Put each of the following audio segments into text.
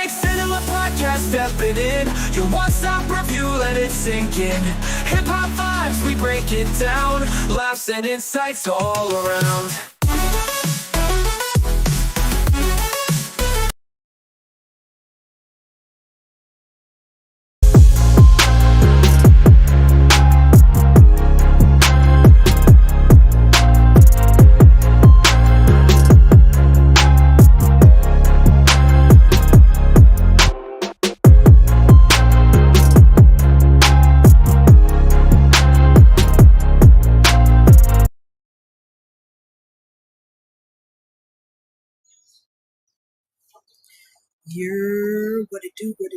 Snake Cinema Podcast stepping in. Your one-stop review, let it sink in. Hip-hop vibes, we break it down. Laughs and insights all around. What it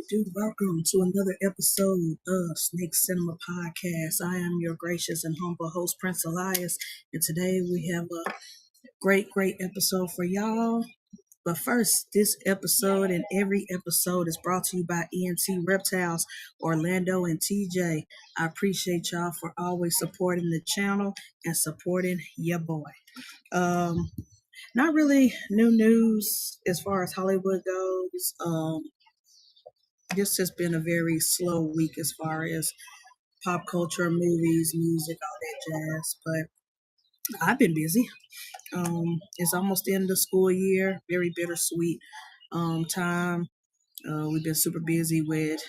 do? Welcome to another episode of Snake Cinema Podcast. I am your gracious and humble host, Prince Elias, and today we have a great episode for y'all. But first, this episode and every episode is brought to you by ENT Reptiles, Orlando and TJ. I appreciate y'all for always supporting the channel and supporting your boy. Not really new news as far as Hollywood goes. This has been a very slow week as far as pop culture, movies, music, all that jazz. But I've been busy. It's almost the end of the school year. Very bittersweet time. We've been super busy with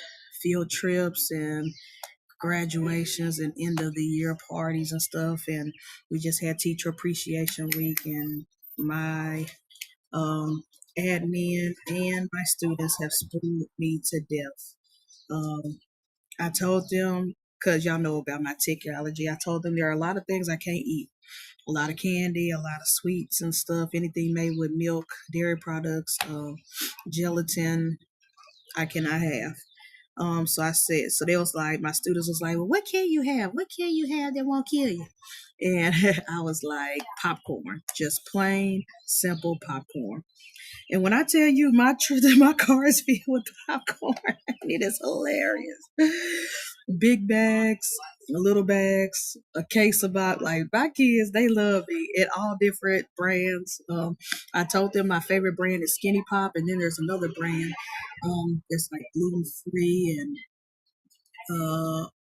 field trips and graduations and end of the year parties and stuff. And we just had Teacher Appreciation Week, and my admin and my students have spoiled me to death. I told them, because y'all know about my tick allergy, I told them there are a lot of things I can't eat. A lot of candy, a lot of sweets and stuff, anything made with milk, dairy products, gelatin, I cannot have. So I said, so they was like, my students was like, well, what can you have? What can you have that won't kill you? And I was like, popcorn, just plain, simple popcorn. And when I tell you my car is filled with popcorn, it is hilarious. Big bags, little bags, a case about like my kids, they love me at all different brands. I told them my favorite brand is Skinny Pop, and then there's another brand that's like gluten free and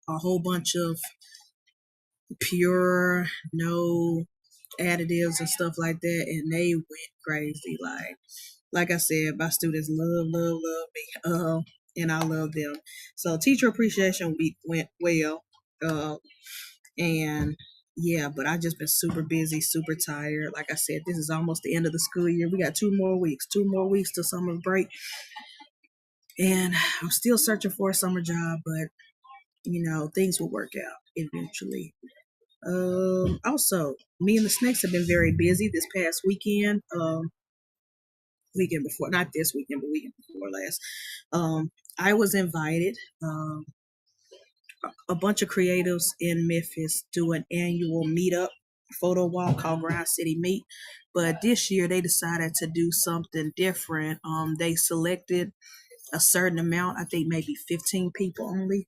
a whole bunch of pure, no additives and stuff like that, and they went crazy. Like I said, my students love me, and I love them. So Teacher Appreciation Week went well, and yeah, but I just been super busy, super tired. Like I said, this is almost the end of the school year. We got two more weeks till summer break, and I'm still searching for a summer job, but things will work out eventually. Also, me and the Snakes have been very busy this past weekend. Weekend before, not this weekend, but weekend before last. I was invited. A bunch of creatives in Memphis do an annual meetup photo walk called Grind City Meet. But this year they decided to do something different. They selected a certain amount, I think maybe 15 people only.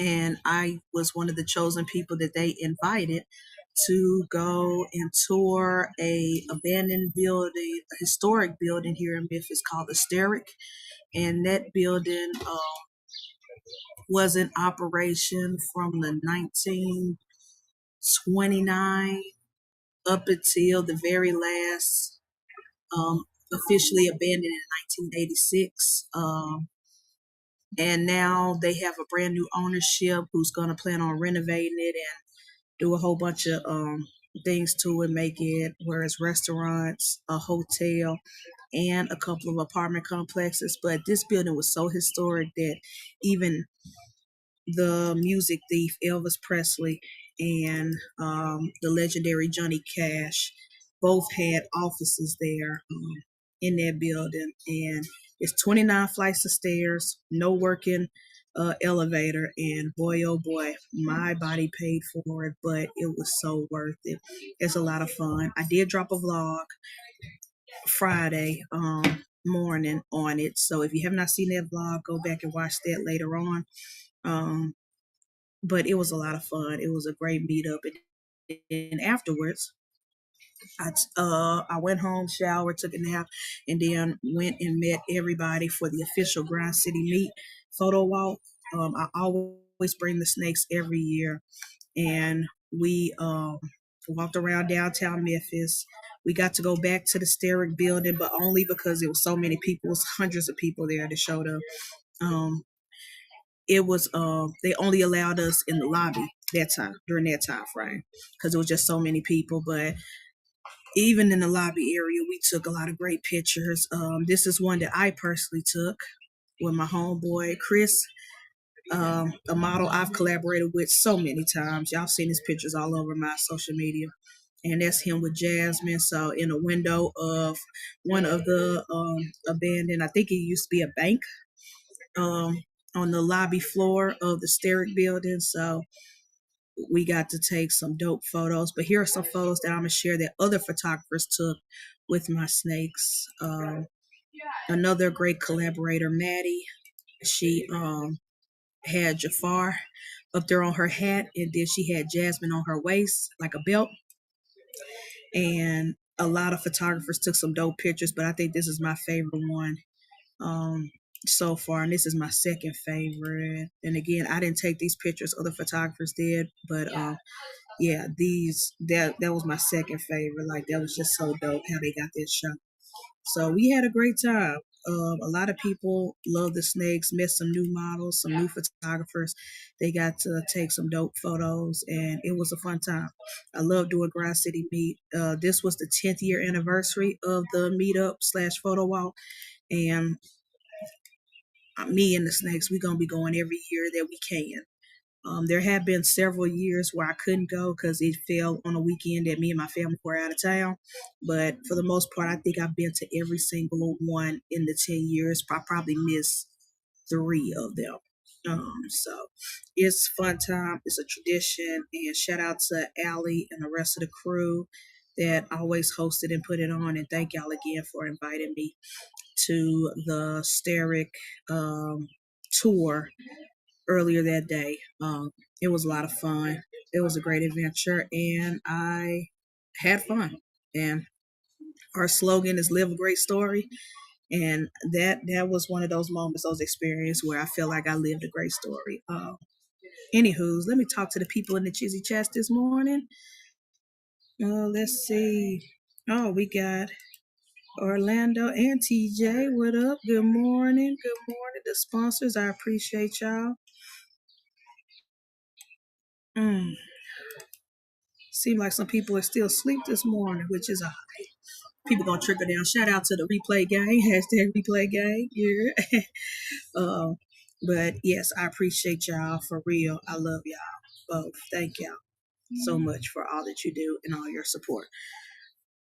And I was one of the chosen people that they invited to go and tour a abandoned building, a historic building here in Memphis called the CIRCUS. And that building was in operation from the 1929 up until the very last, officially abandoned in 1986. And now they have a brand new ownership who's going to plan on renovating it and do a whole bunch of things to it, make it where it's restaurants, a hotel, and a couple of apartment complexes. But this building was so historic that even the music thief Elvis Presley and the legendary Johnny Cash both had offices there in that building. And it's 29 flights of stairs, no working elevator, and boy oh boy, my body paid for it, but it was so worth it. It's a lot of fun. I did drop a vlog Friday morning on it, so if you have not seen that vlog, go back and watch that later on. But it was a lot of fun. It was a great meetup, and afterwards I went home, showered, took a nap, and then went and met everybody for the official Grind City Meet photo walk. I always bring the snakes every year, and we walked around downtown Memphis. We got to go back to the Steric building, but only because there was so many people. It was hundreds of people there that showed up. Um, it was they only allowed us in the lobby that time during that time frame because it was just so many people. But even in the lobby area, we took a lot of great pictures. This is one that I personally took with my homeboy Chris, a model I've collaborated with so many times. Y'all seen his pictures all over my social media. And that's him with Jasmine. So in a window of one of the abandoned, I think it used to be a bank, on the lobby floor of the Steric building. So we got to take some dope photos. But here are some photos that I'm gonna share that other photographers took with my snakes. Another great collaborator, Maddie. She had Jafar up there on her hat, and then she had Jasmine on her waist like a belt. And a lot of photographers took some dope pictures, but I think this is my favorite one so far, and this is my second favorite. And again, I didn't take these pictures; other photographers did, but yeah, that was my second favorite. Like that was just so dope how they got that shot. So we had a great time. A lot of people love the snakes, met some new models, some new photographers. They got to take some dope photos, and it was a fun time. I love doing Grind City Meet. This was the 10th year anniversary of the meetup slash photo walk, and me and the snakes, we're gonna be going every year that we can. There have been several years where I couldn't go because it fell on a weekend that me and my family were out of town. But for the most part, I think I've been to every single one in the 10 years. I probably missed 3 of them. So it's fun time. It's a tradition. And shout out to Allie and the rest of the crew that always hosted and put it on. And thank y'all again for inviting me to the Steric tour earlier that day. It was a lot of fun. It was a great adventure, and I had fun. And our slogan is "Live a Great Story," and that was one of those moments, those experiences where I feel like I lived a great story. Anywho's, let me talk to the people in the Chizzy Chats this morning. Let's see. Oh, we got Orlando and TJ. What up? Good morning. Good morning. The sponsors, I appreciate y'all. Seem like some people are still asleep this morning, which is a people gonna trickle down. Shout out to the replay gang, hashtag replay gang. Yeah. But yes, I appreciate y'all for real. I love y'all both. Thank y'all so much for all that you do and all your support.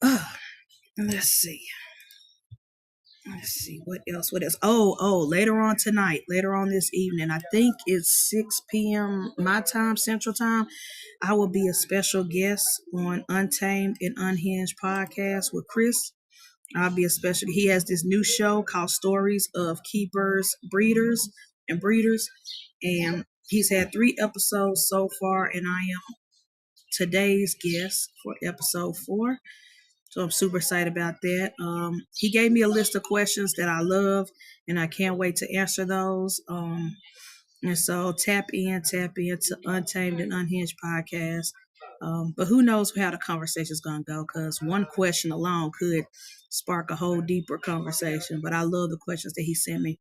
Let's see. Let's see what else. What else? Later on tonight, later on this evening, I think it's 6 p.m. my time, Central Time. I will be a special guest on Untamed and Unhinged podcast with Chris. I'll be a special. He has this new show called Stories of Keepers, Breeders, and Breeders, and he's had 3 episodes so far, and I am today's guest for episode 4. So I'm super excited about that. He gave me a list of questions that I love, and I can't wait to answer those. And so tap into Untamed and Unhinged podcast. But who knows how the conversation is going to go, because one question alone could spark a whole deeper conversation. But I love the questions that he sent me.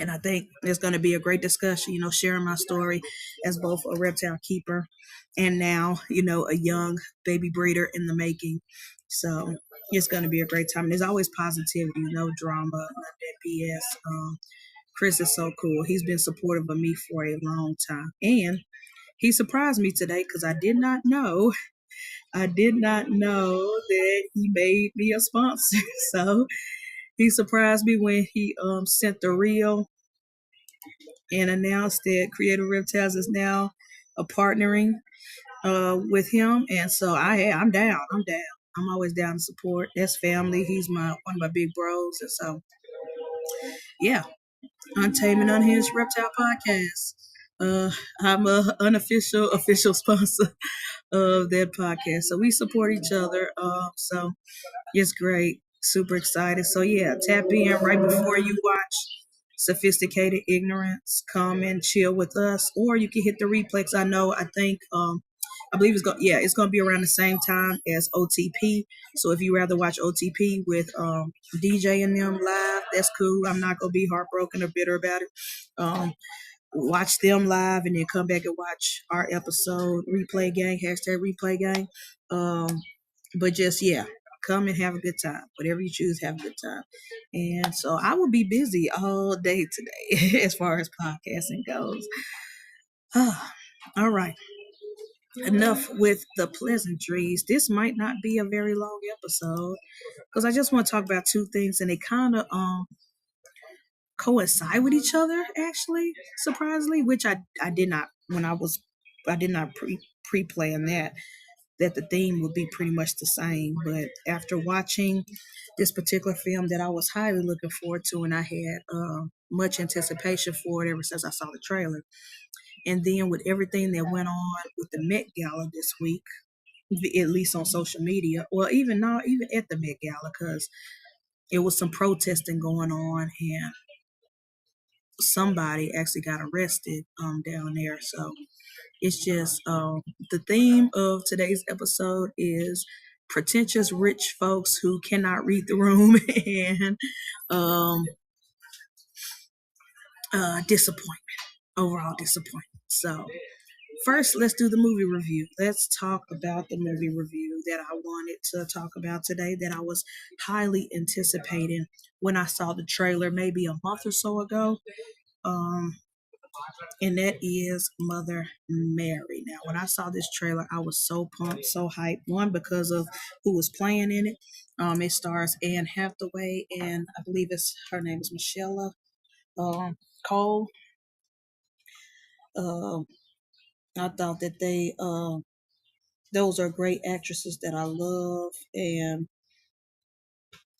And I think there's going to be a great discussion, sharing my story as both a reptile keeper and now, a young baby breeder in the making. So it's going to be a great time. And there's always positivity, no drama, none of that BS. Chris is so cool. He's been supportive of me for a long time. And he surprised me today because I did not know that he made me a sponsor. So he surprised me when he sent the reel and announced that Creative Reptiles is now partnering with him. And so I'm down. I'm always down to support. That's family. He's one of my big bros. And so, yeah, Untamed and Unhinged Reptile Podcast. Uh, I'm a unofficial official sponsor of that podcast, so we support each other. So it's great. Super excited. So yeah, tap in right before you watch Sophisticated Ignorance. Come and chill with us, or you can hit the replay. 'Cause I think I believe it's gonna be around the same time as OTP. So if you rather watch OTP with DJ and them live, that's cool. I'm not gonna be heartbroken or bitter about it. Watch them live and then come back and watch our episode. Replay gang, hashtag replay gang. But just yeah, come and have a good time. Whatever you choose, have a good time. And so I will be busy all day today as far as podcasting goes. All right. Enough with the pleasantries. This might not be a very long episode because I just want to talk about two things and they kind of coincide with each other actually, surprisingly, which I did not I did not pre-plan that the theme would be pretty much the same. But after watching this particular film that I was highly looking forward to, and I had much anticipation for it ever since I saw the trailer, and then with everything that went on with the Met Gala this week, at least on social media, well, even at the Met Gala, because it was some protesting going on, and somebody actually got arrested down there. So it's just the theme of today's episode is pretentious rich folks who cannot read the room and um, overall disappointment. So first, let's do the movie review. Let's talk about the movie review that I wanted to talk about today that I was highly anticipating when I saw the trailer maybe a month or so ago. And that is Mother Mary. Now, when I saw this trailer, I was so pumped, so hyped. One, because of who was playing in it. It stars Anne Hathaway, and I believe her name is Michelle Cole. Um, I thought that those are great actresses that I love, and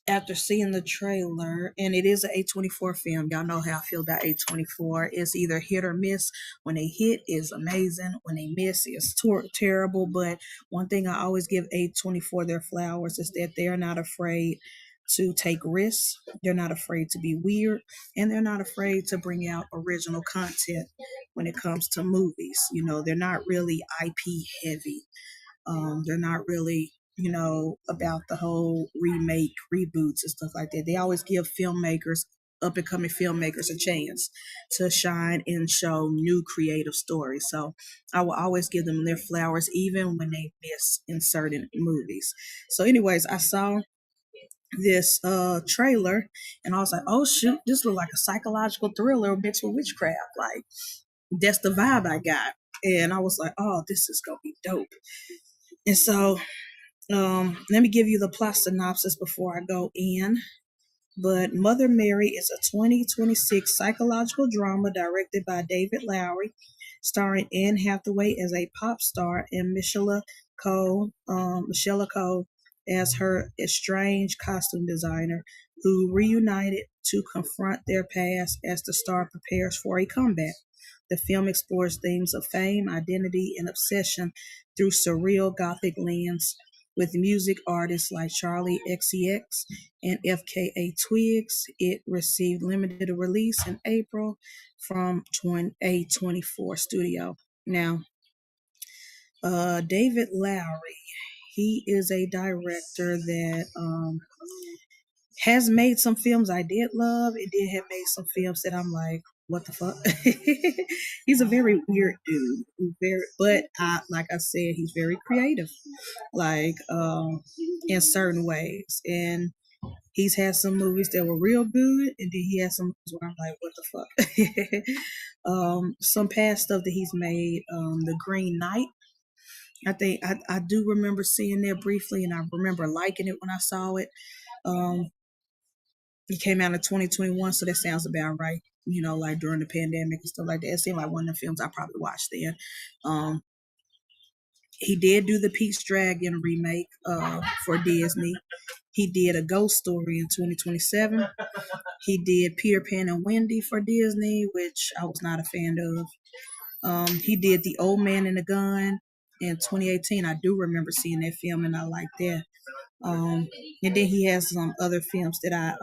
after seeing the trailer, and it is an A24 film. Y'all know how I feel about A24. It's either hit or miss. When they hit, it's amazing. When they miss, it's terrible. But one thing I always give A24 their flowers is that they're not afraid to take risks. They're not afraid to be weird. And they're not afraid to bring out original content when it comes to movies. You know, they're not really IP heavy. They're not really, about the whole remake, reboots, and stuff like that. They always give up and coming filmmakers, a chance to shine and show new creative stories. So I will always give them their flowers, even when they miss in certain movies. So, anyways, I saw this trailer and I was like, oh shoot, this looks like a psychological thriller mixed with witchcraft. Like, that's the vibe I got. And I was like, oh, this is gonna be dope. And so let me give you the plot synopsis before I go in. But Mother Mary is a 2026 psychological drama directed by David Lowery, starring Anne Hathaway as a pop star and Michelle Cole as her estranged costume designer, who reunited to confront their past as the star prepares for a comeback. The film explores themes of fame, identity, and obsession through surreal gothic lens, with music artists like Charlie XCX and FKA Twigs. It received limited release in April from A24 Studio. Now, David Lowery, he is a director that has made some films I did love. It did have made some films that I'm like, what the fuck? He's a very weird dude. But like I said, he's very creative, like in certain ways. And he's had some movies that were real good, and then he had some movies where I'm like, what the fuck? Some past stuff that he's made, The Green Knight. I think I do remember seeing that briefly, and I remember liking it when I saw it. It came out in 2021, so that sounds about right. Like during the pandemic and stuff like that. It seemed like one of the films I probably watched then. He did do the Pete's Dragon remake for Disney. He did A Ghost Story in 2027. He did Peter Pan and Wendy for Disney, which I was not a fan of. He did The Old Man and the Gun in 2018. I do remember seeing that film, and I like that. And then he has some other films that I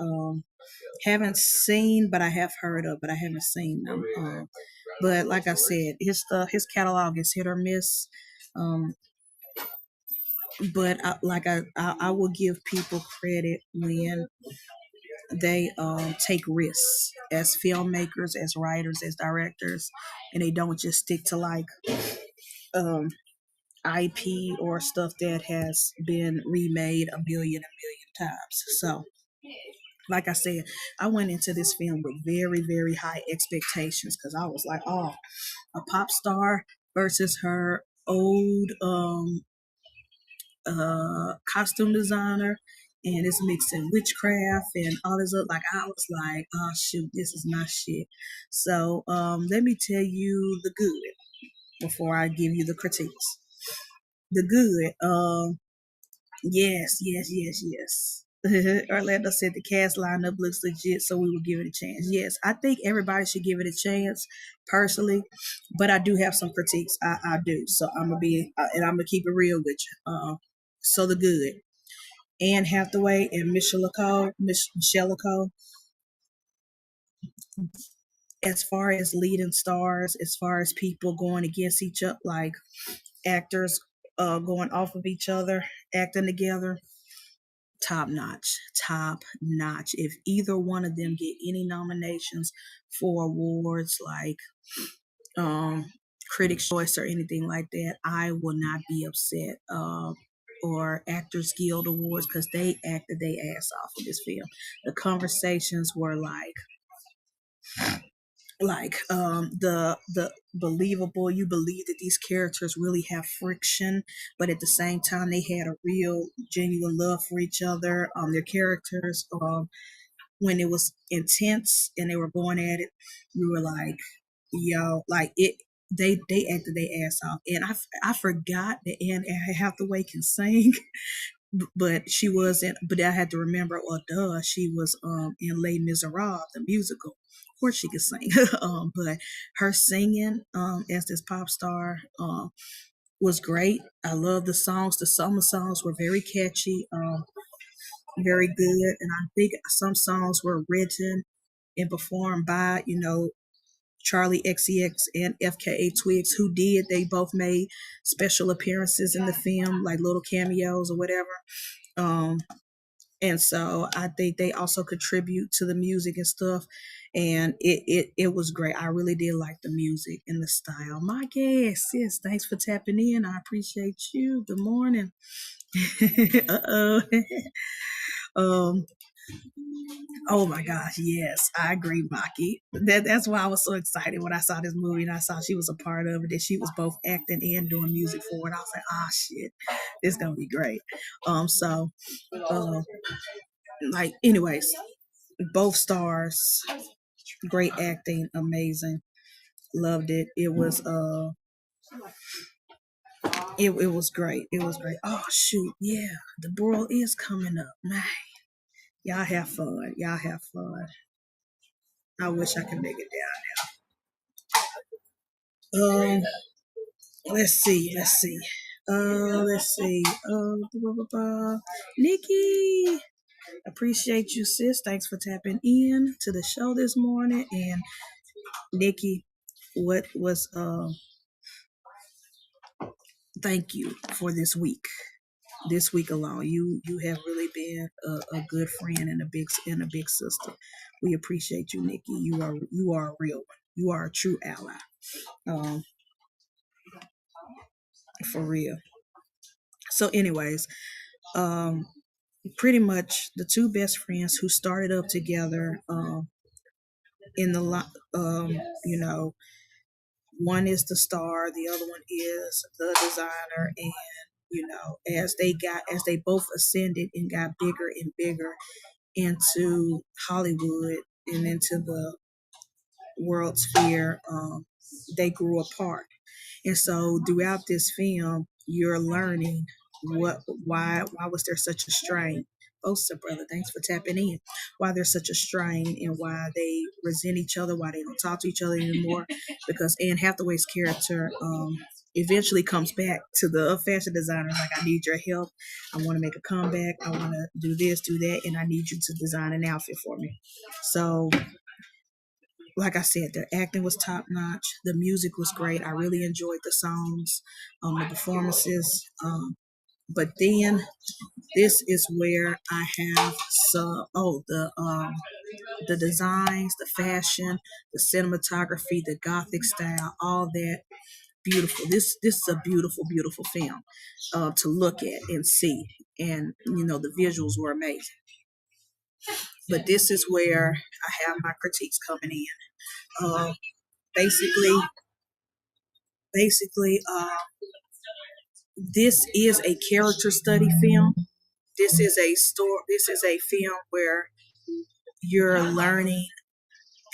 haven't seen, but I have heard of, but I haven't seen them. But like I said, his catalog is hit or miss. Um, but I will give people credit when they take risks as filmmakers, as writers, as directors, and they don't just stick to like um, IP or stuff that has been remade a million times. So, like I said, I went into this film with very, very high expectations because I was like, oh, a pop star versus her old costume designer, and it's mixing witchcraft and all this other. Like I was like, oh shoot, this is not shit. So let me tell you the good before I give you the critiques. The good, yes. Orlando said the cast lineup looks legit, so we will give it a chance. Yes, I think everybody should give it a chance, personally, but I do have some critiques. I do, so I'm gonna be and I'm gonna keep it real with you. So the good, Anne Hathaway and Michelle Nicole, as far as leading stars, as far as people going against each other, like actors going off of each other, acting together, top notch, top notch. If either one of them get any nominations for awards like Critics' Choice or anything like that, I will not be upset. Or Actors Guild Awards, because they acted their ass off in this film. The conversations were the believable. You believe that these characters really have friction, but at the same time they had a real genuine love for each other. Their characters, when it was intense and they were going at it, you were like, yo, like it. They acted their ass off, and I forgot that Anne Hathaway can sing. But she wasn't. But I had to remember, well, duh, she was in Les Miserables, the musical. Of course, she could sing. But her singing as this pop star was great. I love the songs. The summer songs were very catchy, very good, and I think some songs were written and performed by Charlie XCX and FKA Twigs, who did. They both made special appearances in the film, like little cameos or whatever. Um, and so I think they also contribute to the music and stuff. And it was great. I really did like the music and the style. My guess, sis, thanks for tapping in. I appreciate you. Good morning. Uh-oh. um, oh my gosh, yes, I agree, Maki. That's why I was so excited when I saw this movie and I saw she was a part of it, that she was both acting and doing music for it. I was like, ah, shit, this is gonna be great. So, uh, like, anyways, both stars, great acting, amazing, loved it. It was great. It was great. Oh shoot, yeah, the broil is coming up, man. Y'all have fun. Y'all have fun. I wish I could make it down. Let's see. Let's see. Nikki, appreciate you, sis. Thanks for tapping in to the show this morning. And Nikki, what was thank you for this week. This week alone, you have really been a good friend and a big sister. We appreciate you, Nikki. You are a real one. You are a true ally. For real. So, anyways, pretty much the two best friends who started up together in the one is the star, the other one is the designer, and as they both ascended and got bigger and bigger into Hollywood and into the world sphere, they grew apart. And so throughout this film, you're learning why was there such a strain? Oh, so brother, thanks for tapping in. Why there's such a strain and why they resent each other, why they don't talk to each other anymore. Because Anne Hathaway's character eventually comes back to the fashion designer, like, I need your help. I want to make a comeback. I want to do this, do that, and I need you to design an outfit for me. So, like I said, their acting was top notch. The music was great. I really enjoyed the songs, the performances. But then this is where I have some the designs, the fashion, the cinematography, the gothic style, all that beautiful. This is a beautiful, beautiful film to look at and see, and the visuals were amazing. But this is where I have my critiques coming in. Basically, basically, this is a character study film. This is a story. This is a film where you're learning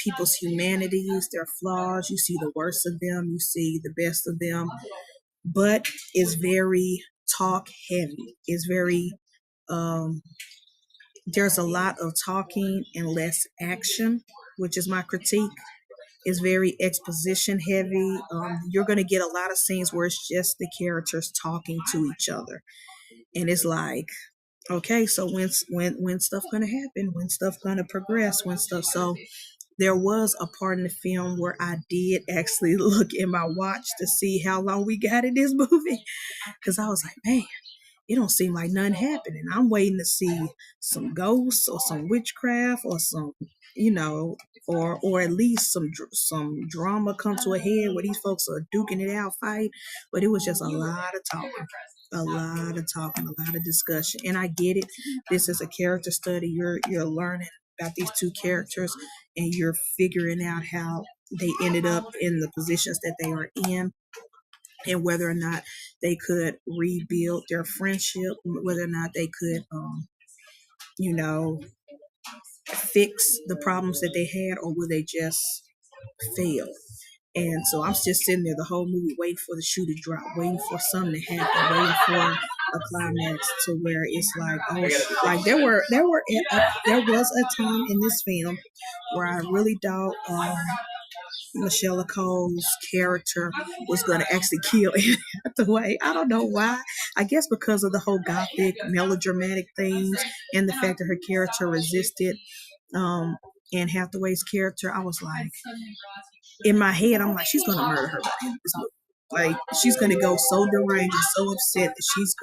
people's humanities, their flaws. You see the worst of them. You see the best of them. But it's very talk heavy. It's very there's a lot of talking and less action, which is my critique. It's very exposition heavy. You're going to get a lot of scenes where it's just the characters talking to each other, and it's like, okay, so when stuff gonna happen, when stuff gonna progress, when stuff. So there was a part in the film where I did actually look in my watch to see how long we got in this movie, because I was like, man, it don't seem like nothing happening. I'm waiting to see some ghosts or some witchcraft or some, or at least some drama come to a head where these folks are duking it out, fight. But it was just a lot of talking, a lot of talking, a lot of discussion. And I get it. This is a character study. You're learning about these two characters, and you're figuring out how they ended up in the positions that they are in, and whether or not they could rebuild their friendship, whether or not they could, fix the problems that they had, or will they just fail? And so I'm just sitting there the whole movie waiting for the shoe to drop, waiting for something to happen, waiting for a climax to where it's like, oh, like there was a time in this film where I really thought Michelle Cole's character was going to actually kill Anne Hathaway. I don't know why. I guess because of the whole gothic, melodramatic things and the fact that her character resisted Anne Hathaway's character. I was like, in my head, I'm like, she's going to murder her by the end of this movie. Like, she's going to go so deranged and so upset that she's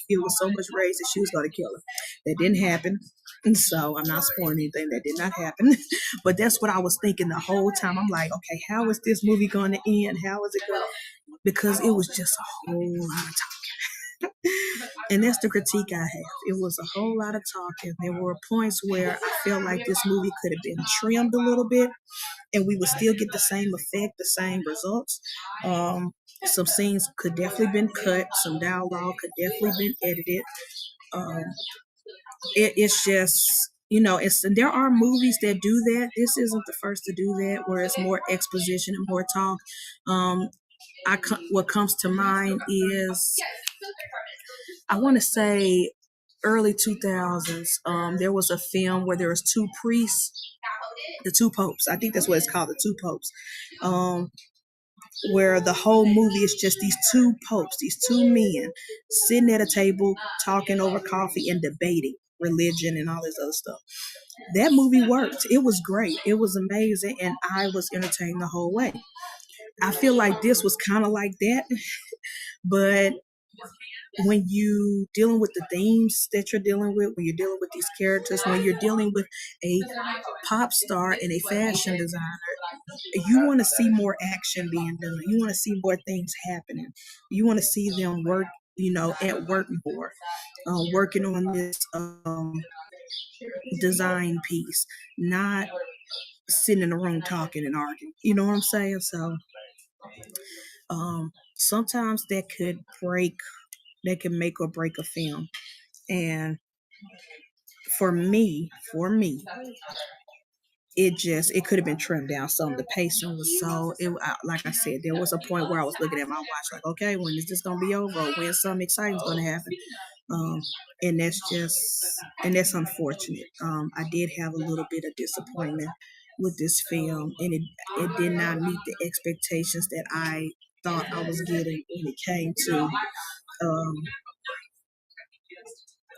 filled with so much rage that she was going to kill her. That didn't happen. And so I'm not spoiling anything. That did not happen. But that's what I was thinking the whole time. I'm like, okay, how is this movie going to end? How is it going to? Because it was just a whole lot of talking. And that's the critique I have. It was a whole lot of talking. There were points where I felt like this movie could have been trimmed a little bit, and we would still get the same effect, the same results. Some scenes could definitely been cut. Some dialogue could definitely been edited. It's just, there are movies that do that. This isn't the first to do that, where it's more exposition and more talk. What comes to mind is, I want to say early 2000s. There was a film where there was two priests, the two popes. I think that's what it's called, the two popes. Where the whole movie is just these two popes, these two men sitting at a table talking over coffee and debating religion and all this other stuff. That movie worked. It was great. It was amazing, and I was entertained the whole way. I feel like this was kind of like that, but when you dealing with the themes that you're dealing with, when you're dealing with these characters, when you're dealing with a pop star and a fashion designer, you want to see more action being done. You want to see more things happening. You want to see them work, at work more, working on this design piece, not sitting in the room talking and arguing. You know what I'm saying? So sometimes that can make or break a film. And for me, it could have been trimmed down some. The pacing was so like I said, there was a point where I was looking at my watch like, okay, when is this gonna be over? When something exciting's gonna happen? Um, and that's unfortunate. I did have a little bit of disappointment with this film, and it did not meet the expectations that I thought I was getting when it came to um,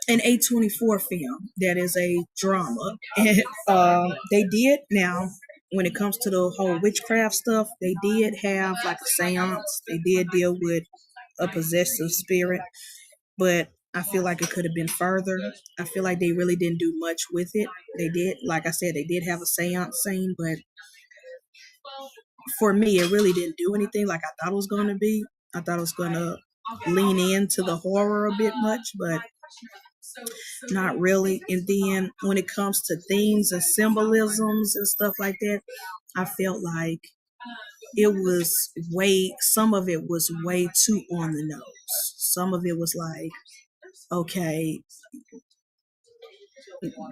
an A24 film that is a drama. And they did now. When it comes to the whole witchcraft stuff, they did have like a seance. They did deal with a possessive spirit, but I feel like it could have been further. I feel like they really didn't do much with it. They did, like I said, they did have a seance scene, but for me, it really didn't do anything like I thought it was going to be. I thought it was going to lean into the horror a bit much, but not really. And then when it comes to themes and symbolisms and stuff like that, I felt like some of it was way too on the nose. Some of it was like, okay,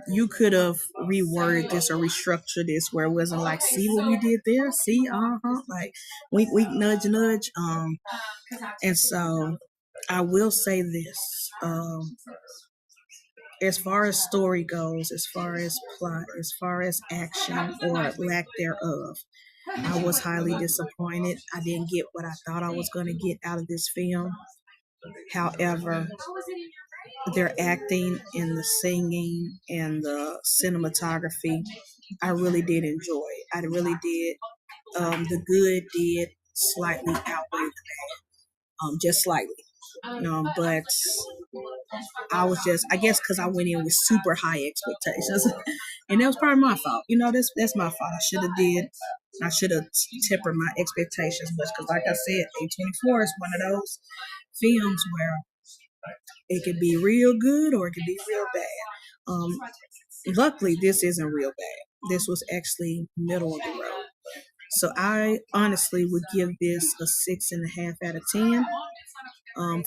you could have reworded this or restructured this where it wasn't like, see what we did there, see, like wink, wink, nudge, nudge. And so I will say this, as far as story goes, as far as plot, as far as action or lack thereof, I was highly disappointed. I didn't get what I thought I was going to get out of this film. However, their acting and the singing and the cinematography, I really did enjoy. I really did. The good did slightly outweigh the bad, just slightly. But I guess, because I went in with super high expectations, and that was probably my fault. That's my fault. I should have tempered my expectations much, because, like I said, A24 is one of those films where it could be real good or it could be real bad. Luckily, this isn't real bad. This was actually middle of the road. So I honestly would give this a 6.5 out of 10.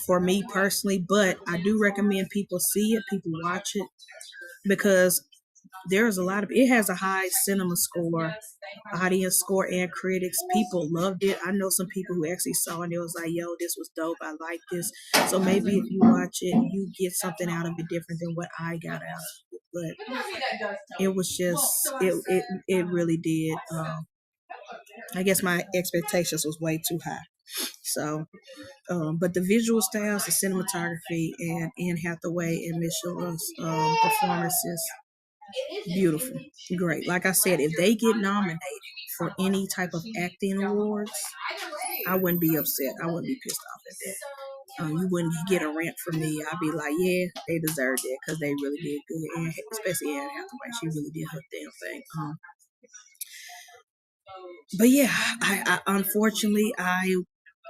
For me personally, but I do recommend people see it, people watch it, because there's it has a high cinema score, audience score, and critics. People loved it. I know some people who actually saw it and it was like, yo, this was dope. I like this. So maybe if you watch it, you get something out of it different than what I got out of it. But it was just, it really did. I guess my expectations was way too high. So, but the visual styles, the cinematography, and Anne Hathaway and Michelle's performances, beautiful, great. Like I said, if they get nominated for any type of acting awards, I wouldn't be upset. I wouldn't be pissed off at that. You wouldn't get a rant from me. I'd be like, yeah, they deserved it, because they really did good, and especially Anne Hathaway, she really did her damn thing. But yeah, I unfortunately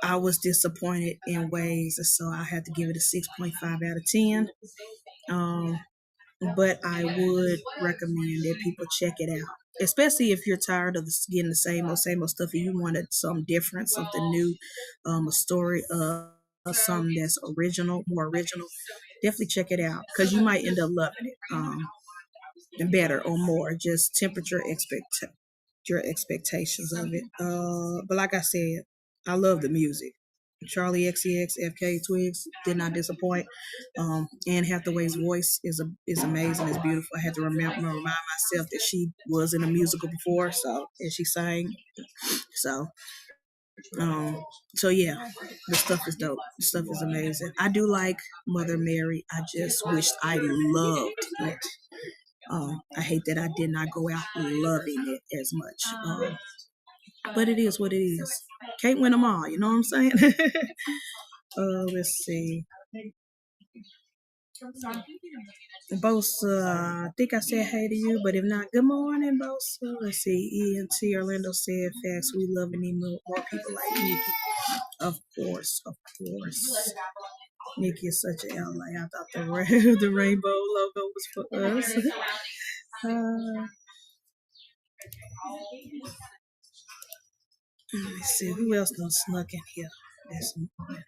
I was disappointed in ways, so I had to give it a 6.5 out of 10. But I would recommend that people check it out, especially if you're tired of getting the same old stuff and you wanted something different, something new, a story, something that's more original. Definitely check it out, because you might end up loving it better or more. Just temper your expectations of it. But like I said, I love the music. Charlie XCX, FK Twigs did not disappoint. Anne Hathaway's voice is amazing. It's beautiful. I had to remind myself that she was in a musical before, and she sang. So, so yeah, the stuff is dope. The stuff is amazing. I do like Mother Mary. I just wished I loved it. I hate that I did not go out loving it as much. But it is what it is. Can't win them all, you know what I'm saying? Let's see. Bosa, I think I said hey to you, but if not, good morning, Bosa. Let's see. ENT Orlando said, facts, we love and need more people like Nikki. Of course, of course. Nikki is such an ally. I thought the rainbow logo was for us. Let me see, who else done snuck in here this morning?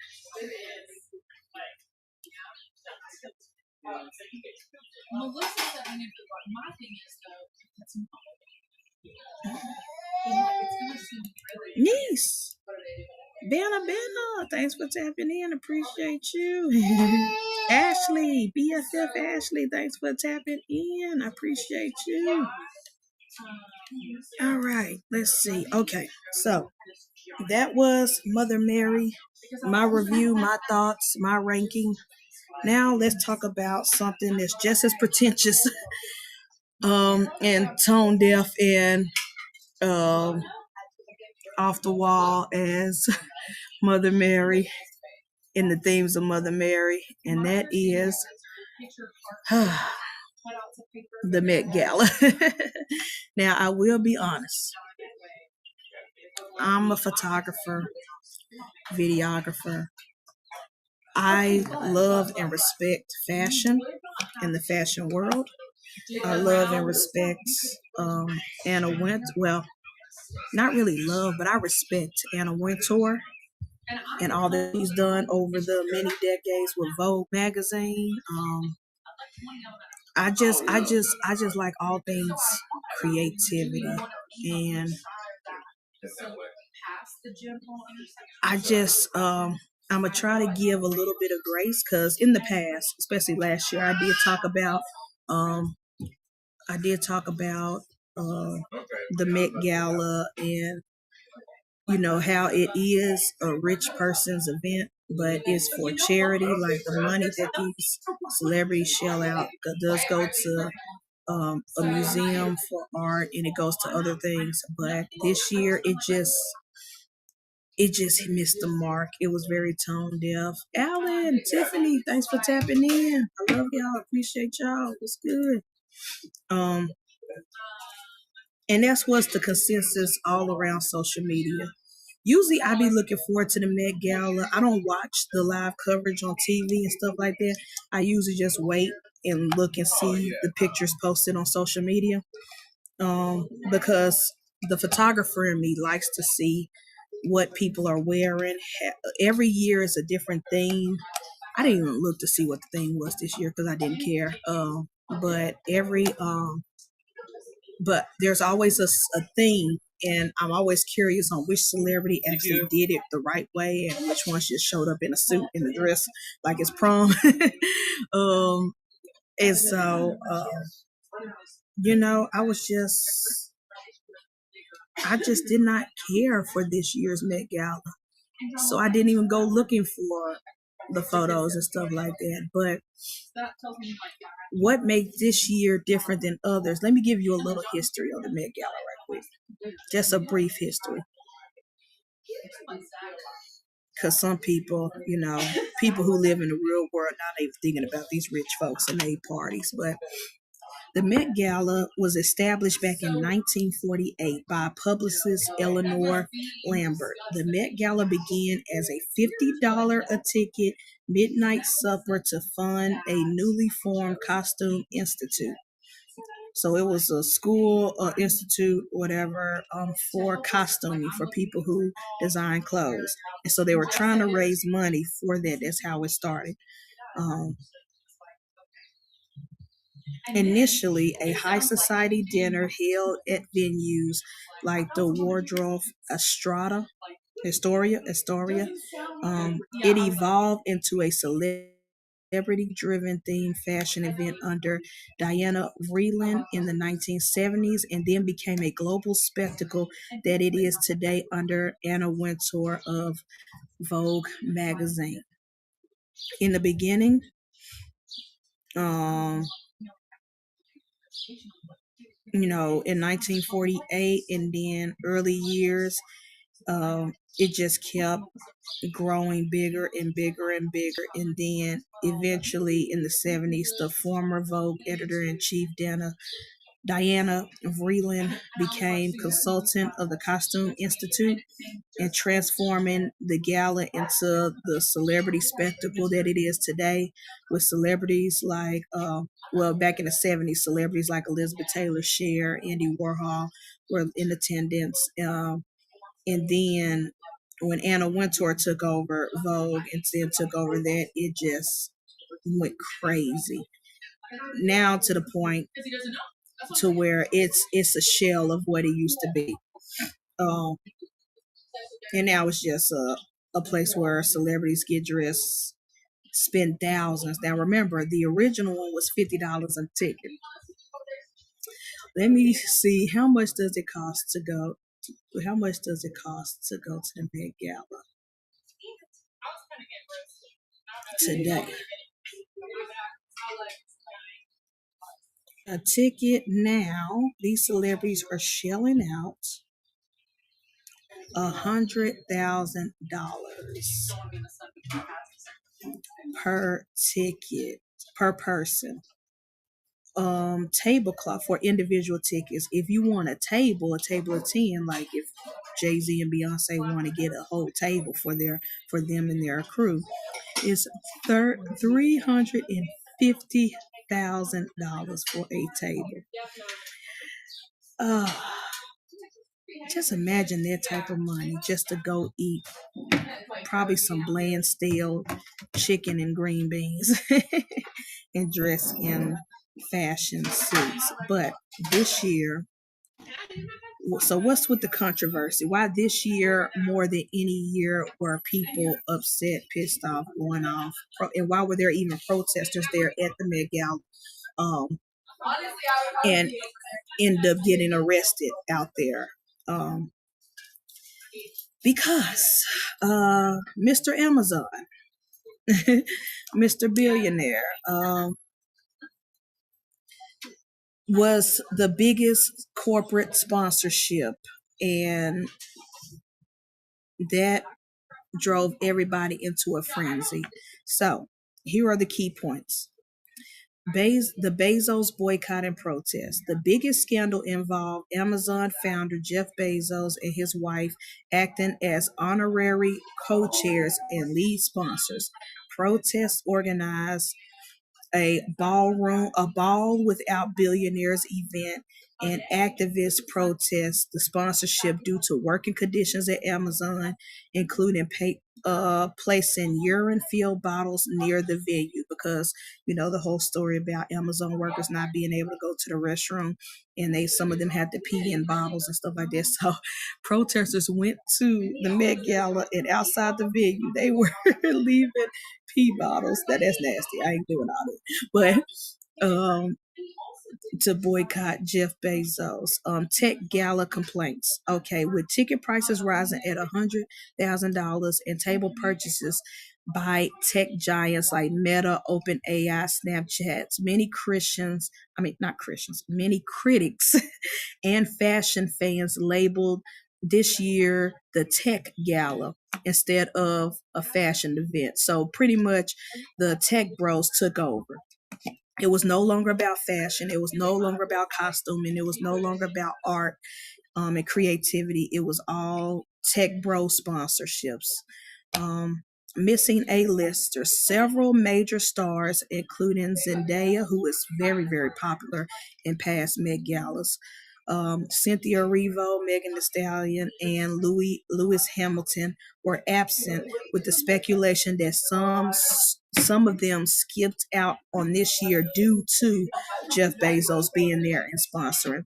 Niece. Benna, thanks for tapping in. Appreciate you. Ashley, BFF Ashley, thanks for tapping in. I appreciate you. All right, let's see. Okay, so that was Mother Mary, my review, my thoughts, my ranking. Now let's talk about something that's just as pretentious and tone deaf and off the wall as Mother Mary in the themes of Mother Mary, and that is the Met Gala. Now, I will be honest. I'm a photographer, videographer. I love and respect fashion in the fashion world. I love and respect Anna Wintour. Well, not really love, but I respect Anna Wintour and all that she's done over the many decades with Vogue magazine. I just like all things creativity, and I'm gonna try to give a little bit of grace because in the past, especially last year, um I did talk about the Met Gala and how it is a rich person's event, but it's for charity. Like the money that these celebrities shell out does go to a museum for art, and it goes to other things. But this year, it just missed the mark. It was very tone deaf. Alan, Tiffany, thanks for tapping in. I love y'all. Appreciate y'all. It's good. Um, and that's what's the consensus all around social media. Usually I be looking forward to the Met Gala. I don't watch the live coverage on TV and stuff like that. I usually just wait and look and see the pictures posted on social media. Because the photographer in me likes to see what people are wearing. Every year is a different theme. I didn't even look to see what the theme was this year because I didn't care. But there's always a theme, and I'm always curious on which celebrity actually did it the right way and which one just showed up in a suit and a dress like it's prom. And so, I just did not care for this year's Met Gala. So I didn't even go looking for the photos and stuff like that. But what makes this year different than others? Let me give you a little history of the Met Gala right quick. Just a brief history. Because some people, people who live in the real world, not even thinking about these rich folks and their parties. But the Met Gala was established back in 1948 by publicist Eleanor Lambert. The Met Gala began as a $50 a ticket midnight supper to fund a newly formed costume institute. So it was a school, institute, whatever, for costuming for people who design clothes. And so they were trying to raise money for that. That's how it started. Initially, a high society dinner held at venues like the Wardrobe Astoria. It evolved into a celebrity-driven themed fashion event under Diana Vreeland in the 1970s, and then became a global spectacle that it is today under Anna Wintour of Vogue magazine. In the beginning, in 1948 and then early years, it just kept growing bigger and bigger and bigger. And then eventually in the 70s, the former Vogue editor-in-chief, Diana Vreeland, became consultant of the Costume Institute and transforming the gala into the celebrity spectacle that it is today, with celebrities like, back in the 70s, celebrities like Elizabeth Taylor, Cher, Andy Warhol were in attendance. And then when Anna Wintour took over Vogue and then took over that, it just went crazy. Now to the point to where it's a shell of what it used to be. And now it's just a place where celebrities get dressed, spend thousands. Now remember, the original one was $50 a ticket. Let me see, how much does it cost to go? How much does it cost to go to the Met Gala today? A ticket now, these celebrities are shelling out $100,000 per ticket per person. Tablecloth for individual tickets. If you want a table of 10, like if Jay-Z and Beyonce want to get a whole table for them and their crew, it's $350,000 for a table. Just imagine that type of money just to go eat probably some bland stale chicken and green beans and dress in fashion suits. But this year, so what's with the controversy? Why this year more than any year were people upset, pissed off, going off? And why were there even protesters there at the Met Gala? And end up getting arrested out there. Because Mr. Amazon, Mr. Billionaire, was the biggest corporate sponsorship, and that drove everybody into a frenzy. So here are the key points. The Bezos boycott and protest. The biggest scandal involved Amazon founder Jeff Bezos and his wife acting as honorary co-chairs and lead sponsors. Protests organized a ball without billionaires event, and activists protest the sponsorship due to working conditions at Amazon, including placing urine-filled bottles near the venue, because the whole story about Amazon workers not being able to go to the restroom, and some of them had to pee in bottles and stuff like that. So protesters went to the Met Gala, and outside the venue they were leaving pee bottles. That's nasty. I ain't doing all that. But to boycott Jeff Bezos. Tech Gala complaints. Okay, with ticket prices rising at $100,000 and table purchases by tech giants like Meta, OpenAI, Snapchat, many critics and fashion fans labeled this year the Tech Gala instead of a fashion event. So pretty much the tech bros took over. It was no longer about fashion. It was no longer about costuming. It was no longer about art and creativity. It was all tech bro sponsorships. Missing A-listers. Several major stars, including Zendaya, who is very, very popular in past Met Galas, Cynthia Erivo, Megan Thee Stallion, and Lewis Hamilton were absent, with the speculation that some of them skipped out on this year due to Jeff Bezos being there and sponsoring.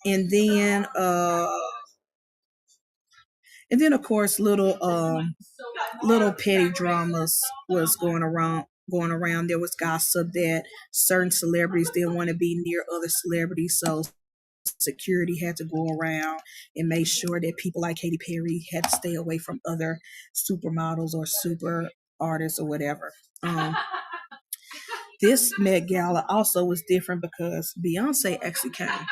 And then of course little petty dramas was going around. There was gossip that certain celebrities didn't want to be near other celebrities, so security had to go around and make sure that people like Katy Perry had to stay away from other supermodels or super artists or whatever. This Met Gala also was different because Beyonce actually came.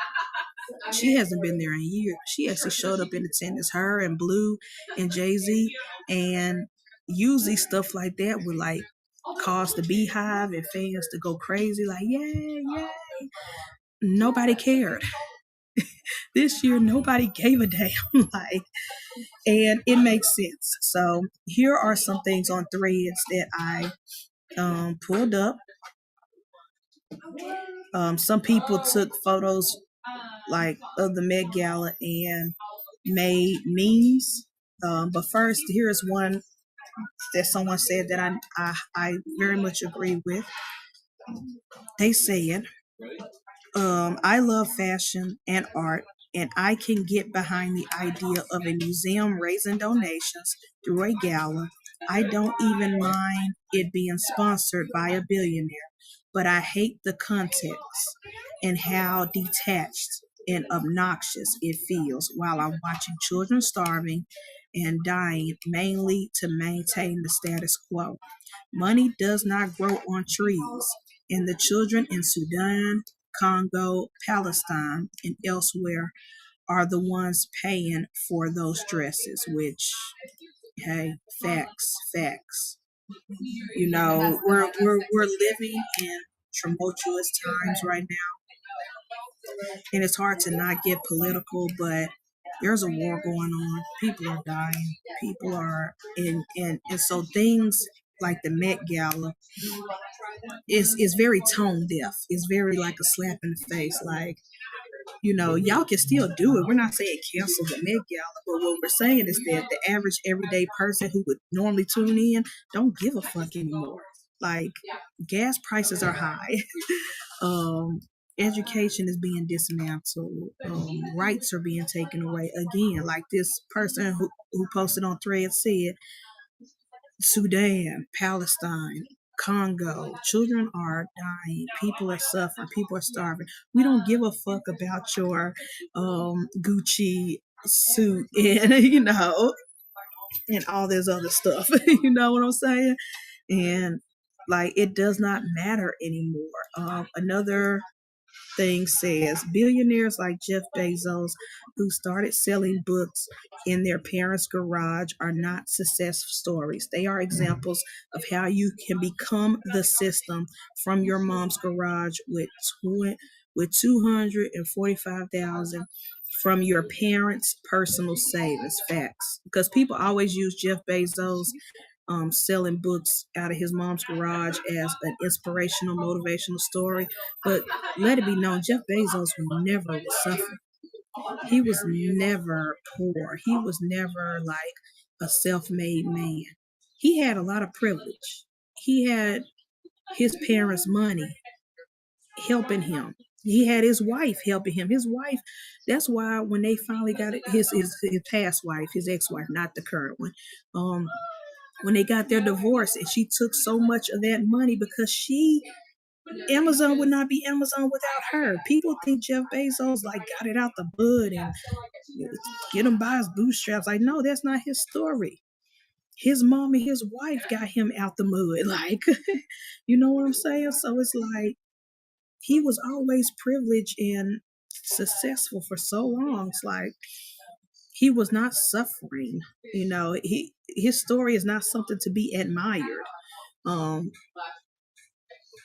She hasn't been there in a year. She actually showed up in attendance, her and Blue and Jay-Z. And usually stuff like that would cause the beehive and fans to go crazy, like, yay, yay. Nobody cared. This year, nobody gave a damn. And it makes sense. So here are some things on Threads that I pulled up. Some people took photos of the Met Gala and made memes. But first, here's one that someone said that I very much agree with. They said, I love fashion and art, And I can get behind the idea of a museum raising donations through a gala. I don't even mind it being sponsored by a billionaire, but I hate the context and how detached and obnoxious it feels while I'm watching children starving and dying mainly to maintain the status quo. Money does not grow on trees, and the children in Sudan, Congo, Palestine, and elsewhere are the ones paying for those dresses, which, hey, facts, facts. We're living in tumultuous times right now, and it's hard to not get political, but there's a war going on. People are dying. People are and so things like the Met Gala is very tone deaf. It's very like a slap in the face. Like, y'all can still do it. We're not saying cancel the Met Gala, but what we're saying is that the average everyday person who would normally tune in don't give a fuck anymore. Like, gas prices are high. um, Education is being dismantled. Rights are being taken away again. Like this person who posted on Threads said, Sudan, Palestine, Congo, children are dying, people are suffering, people are starving. We don't give a fuck about your Gucci suit and and all this other stuff. You know what I'm saying? And like it does not matter anymore. Another thing says billionaires like Jeff Bezos, who started selling books in their parents' garage, are not success stories. They are examples of how you can become the system from your mom's garage with 245,000 from your parents' personal savings. Facts, because people always use Jeff Bezos selling books out of his mom's garage as an inspirational, motivational story. But let it be known, Jeff Bezos never was suffering. He was never poor. He was never like a self-made man. He had a lot of privilege. He had his parents' money helping him. He had his wife helping him. His wife, that's why when they finally got it, his past wife, his ex-wife, not the current one, when they got their divorce, and she took so much of that money because Amazon would not be Amazon without her. People think Jeff Bezos like got it out the bud and get him by his bootstraps. Like, no, that's not his story. His mom and his wife got him out the mud. Like, you know what I'm saying? So it's like he was always privileged and successful for so long. It's like he was not suffering. His story is not something to be admired. Um,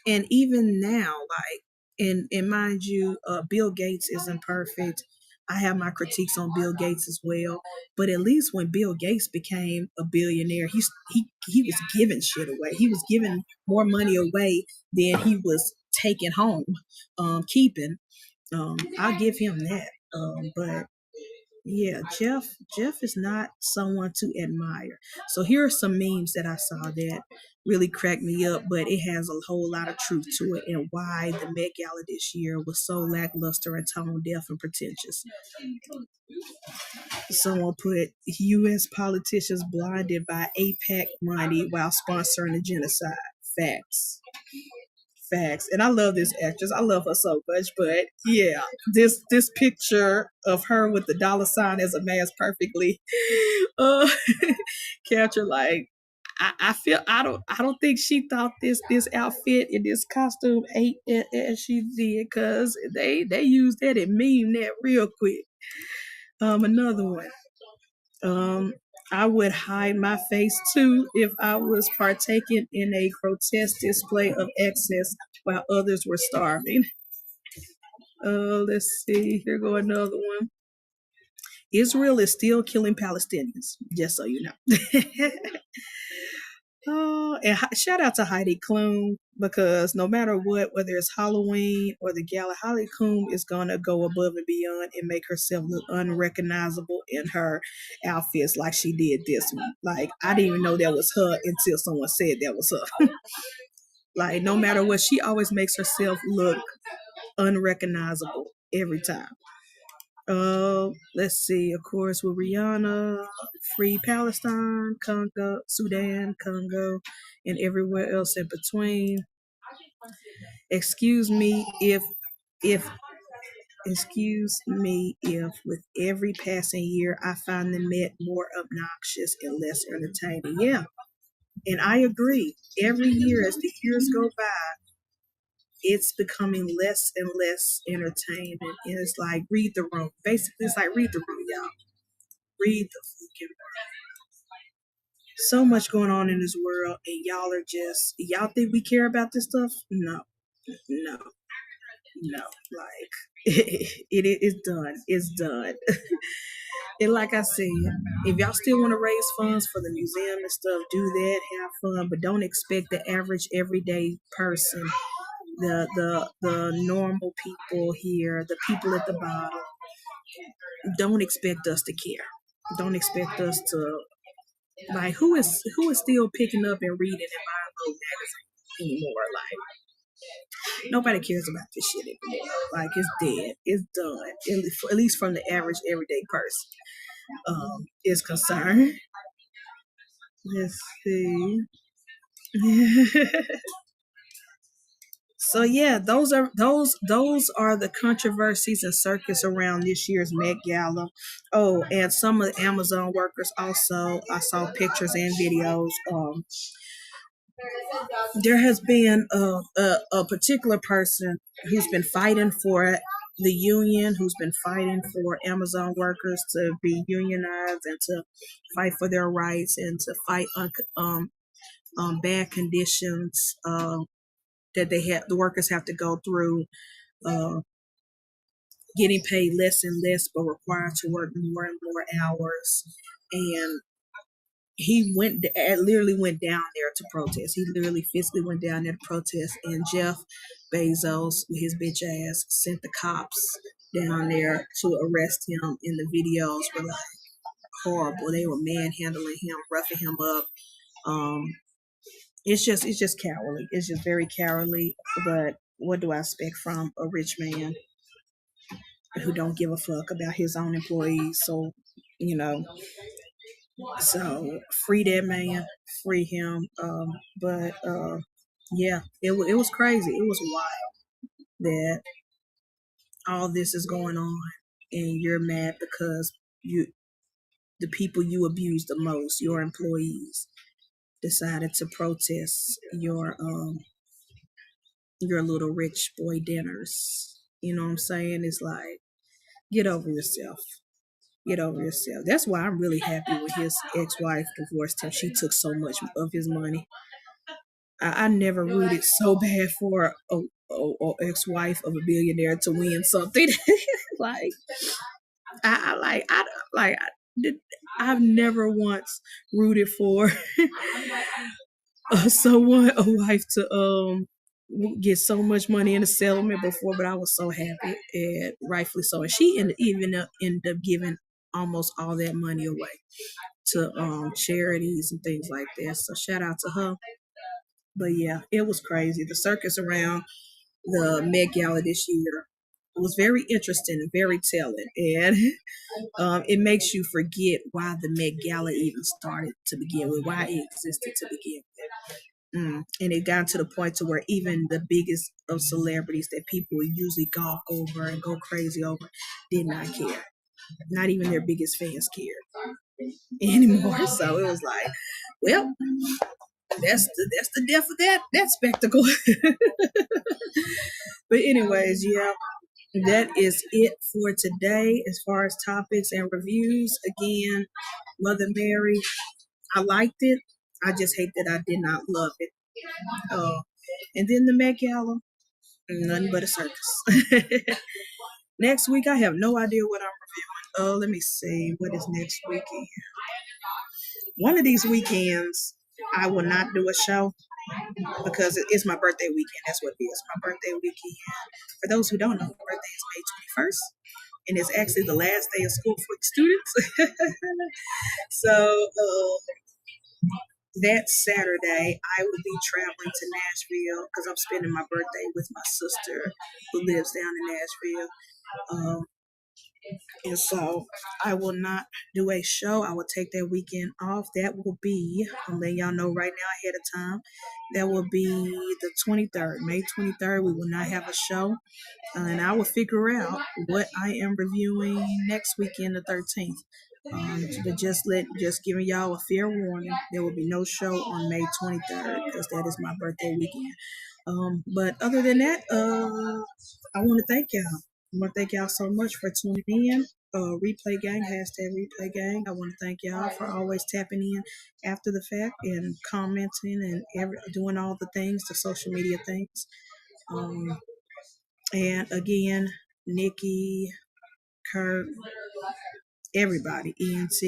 and even now, like, and mind you, Bill Gates isn't perfect. I have my critiques on Bill Gates as well, but at least when Bill Gates became a billionaire, he was giving shit away. He was giving more money away than he was taking home, keeping. I'll give him that. But yeah, Jeff is not someone to admire. So here are some memes that I saw that really cracked me up, but it has a whole lot of truth to it and why the Met Gala this year was so lackluster and tone deaf and pretentious. Someone put U.S. politicians blinded by APAC money while sponsoring a genocide. Facts. Facts. And I love this actress. I love her so much. But yeah, this picture of her with the dollar sign as a mask perfectly uh captured. Like, I feel I don't think she thought this outfit and this costume ate as she did, because they used that and meme that real quick. Another one. I would hide my face too if I was partaking in a grotesque display of excess while others were starving. Let's see. Here go another one. Israel is still killing Palestinians, just so you know. Oh, and shout out to Heidi Klum, because no matter what, whether it's Halloween or the gala, Heidi Klum is gonna go above and beyond and make herself look unrecognizable in her outfits, like she did this one. Like, I didn't even know that was her until someone said that was her. Like, no matter what, she always makes herself look unrecognizable every time. Let's see. Of course, with Rihanna, free Palestine, Congo, Sudan, Congo, and everywhere else in between. Excuse me if excuse me if with every passing year I find the Met more obnoxious and less entertaining. Yeah, and I agree. Every year as the years go by, it's becoming less and less entertaining. And it's like read the room. Basically, it's like read the room, y'all. Read the fucking room. So much going on in this world, and y'all think we care about this stuff? No, no, no. Like it is done. It's done. And like I said, if y'all still want to raise funds for the museum and stuff, do that, have fun, but don't expect the average everyday person, the normal people here, the people at the bottom, don't expect us to care. Don't expect us to like who is still picking up and reading and buying little magazines anymore? Like nobody cares about this shit anymore. Like it's dead. It's done. At least from the average everyday person is concerned. Let's see. So yeah, those are the controversies and circus around this year's Met Gala. Oh, and some of the Amazon workers also. I saw pictures and videos. There has been a particular person who's been fighting for the union, who's been fighting for Amazon workers to be unionized and to fight for their rights and to fight bad conditions that the workers have to go through, uh, getting paid less and less, but required to work more and more hours. And he literally went down there to protest. He literally physically went down there to protest. And Jeff Bezos, with his bitch ass, sent the cops down there to arrest him. And the videos were like horrible. They were manhandling him, roughing him up. It's just cowardly. It's just very cowardly. But what do I expect from a rich man who don't give a fuck about his own employees? So, you know, so free that man, free him. But yeah, it was crazy. It was wild that all this is going on, and you're mad because the people you abuse the most, your employees, decided to protest your little rich boy dinners. You know what I'm saying? It's like, get over yourself. Get over yourself. That's why I'm really happy when his ex-wife divorced him. She took so much of his money. I never rooted so bad for a ex-wife of a billionaire to win something. like I like I like I did. I've never once rooted for a wife to get so much money in a settlement before, but I was so happy, and rightfully so. And she ended up giving almost all that money away to charities and things like that. So shout out to her. But yeah, it was crazy. The circus around the Met Gala this year was very interesting and very telling, and it makes you forget why the Met Gala even started to begin with, why it existed to begin with. And it got to the point to where even the biggest of celebrities that people usually gawk over and go crazy over did not care. Not even their biggest fans cared anymore. So it was like, well, that's the death of that spectacle. But anyways, yeah, that is it for today as far as topics and reviews. Again, Mother Mary, I liked it. I just hate that I did not love it. And then the Met Gala, nothing but a circus. Next week, I have no idea what I'm reviewing. Oh, let me see. What is next weekend? One of these weekends, I will not do a show because it's my birthday weekend. That's what it is. My birthday weekend. For those who don't know, my birthday is May 21st. And it's actually the last day of school for the students. So that Saturday, I will be traveling to Nashville because I'm spending my birthday with my sister who lives down in Nashville. And so I will not do a show. I will take that weekend off. That will be, I'm letting y'all know right now ahead of time, that will be the 23rd, May 23rd. We will not have a show. And I will figure out what I am reviewing next weekend, the 13th. But just giving y'all a fair warning, there will be no show on May 23rd because that is my birthday weekend. But other than that, I want to thank y'all. I want to thank y'all so much for tuning in. Replay gang, hashtag replay gang. I want to thank y'all for always tapping in after the fact and commenting and doing all the things, the social media things. And again, Nikki, Kurt, everybody, ENT,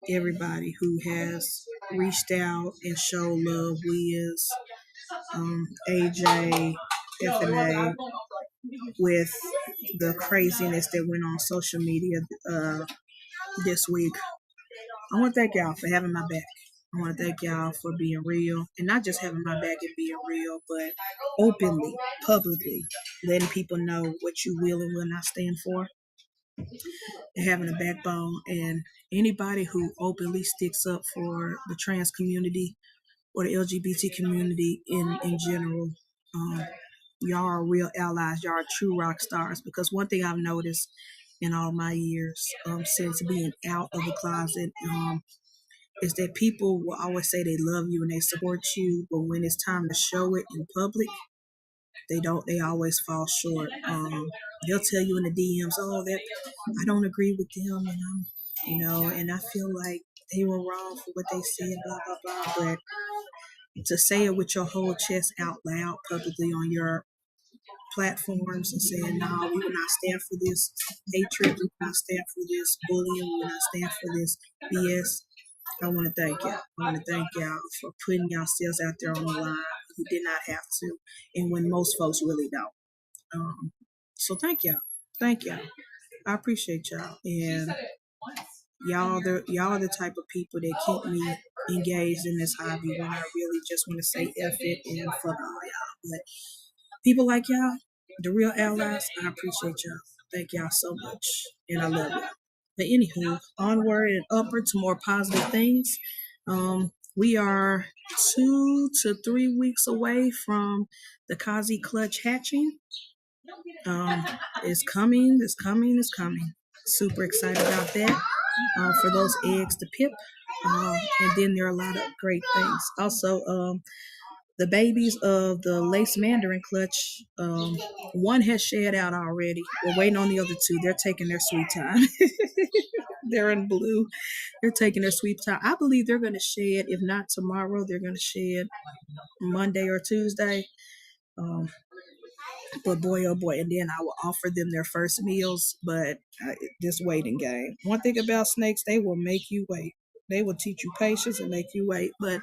everybody who has reached out and showed love, Wiz, AJ, FNA, with the craziness that went on social media this week. I want to thank y'all for having my back. I want to thank y'all for being real, and not just having my back and being real, but openly, publicly, letting people know what you will and will not stand for, and having a backbone. And anybody who openly sticks up for the trans community or the LGBT community in general, y'all are real allies. Y'all are true rock stars. Because one thing I've noticed in all my years since being out of the closet is that people will always say they love you and they support you, but when it's time to show it in public, they don't. They always fall short. They'll tell you in the DMs, "Oh, that I don't agree with them," and and I feel like they were wrong for what they said, blah blah blah. But to say it with your whole chest out loud publicly on your platforms and saying, "No, we will not stand for this hatred. We will not stand for this bullying. We will not stand for this BS." I want to thank y'all. I want to thank y'all for putting yourselves out there on the line. You did not have to, and when most folks really don't. So thank y'all. Thank y'all. I appreciate y'all. And y'all are the type of people that keep me engaged in this hobby when I really just want to say F it and fuck all y'all. But people like y'all, the real allies, I appreciate y'all. Thank y'all so much. And I love y'all. But anywho, onward and upward to more positive things. We are 2 to 3 weeks away from the Kazi clutch hatching. It's coming, it's coming, it's coming. Super excited about that. For those eggs to pip. And then there are a lot of great things. Also, the babies of the lace mandarin clutch, one has shed out already. We're waiting on the other two. They're taking their sweet time. They're in blue. They're taking their sweet time. I believe they're going to shed, if not tomorrow, they're going to shed Monday or Tuesday. But boy, oh boy, and then I will offer them their first meals, but this waiting game. One thing about snakes, they will make you wait. They will teach you patience and make you wait. But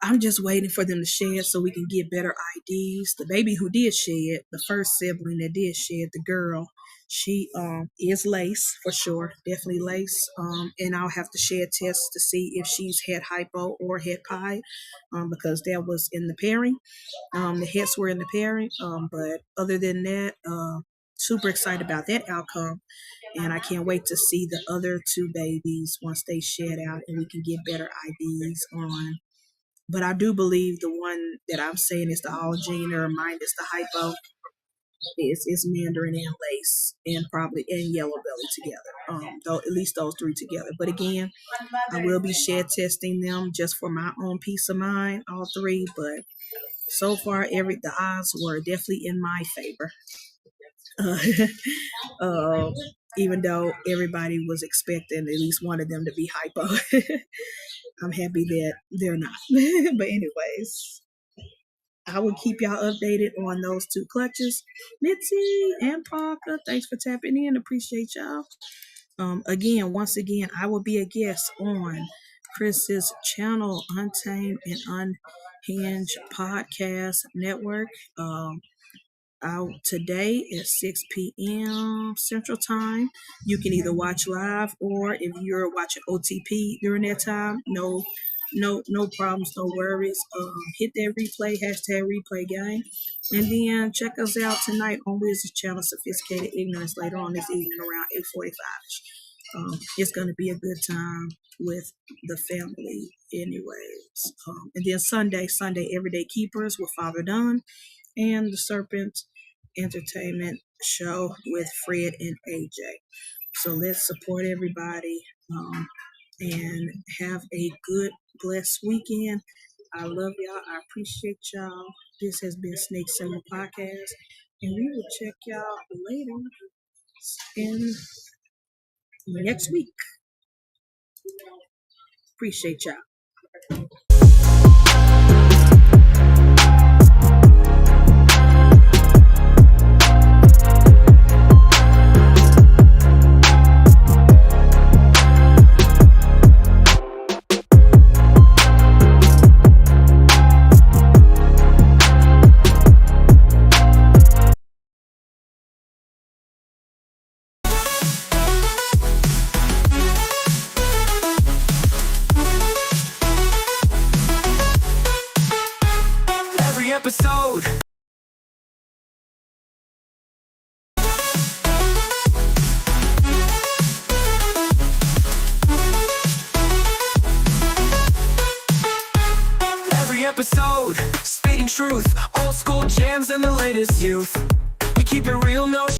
I'm just waiting for them to shed so we can get better IDs. The baby who did shed, the first sibling that did shed, the girl, she is lace for sure, definitely lace. And I'll have to shed tests to see if she's head hypo or head pie, because that was in the pairing. The heads were in the pairing. But other than that, super excited about that outcome. And I can't wait to see the other two babies once they shed out and we can get better IDs on. But I do believe the one that I'm saying is the all gener minus the hypo is mandarin and lace and probably and yellow belly together. Though at least those three together. But again, I will be shed testing them just for my own peace of mind, all three. But so far, the odds were definitely in my favor. Even though everybody was expecting at least one of them to be hypo. I'm happy that they're not. But anyways, I will keep y'all updated on those two clutches. Mitzi and Parker, thanks for tapping in. Appreciate y'all. Once again, I will be a guest on Chris's channel, Untamed and Unhinged Podcast Network. Out today at 6 p.m. Central Time. You can either watch live or if you're watching OTP during that time, no no problems, no worries. Hit that replay, #replay game. And then check us out tonight on Wizard Channel, Sophisticated Ignorance, later on this evening around 8:45. It's going to be a good time with the family anyways. And then Sunday, Everyday Keepers with Father Dunn, and the Serpent Entertainment Show with Fred and AJ. So let's support everybody, and have a good, blessed weekend. I love y'all. I appreciate y'all. This has been Snake Simmer Podcast, and we will check y'all later in next week. Appreciate y'all. Every episode. Every episode, spitting truth, old school jams and the latest youth. We keep it real, no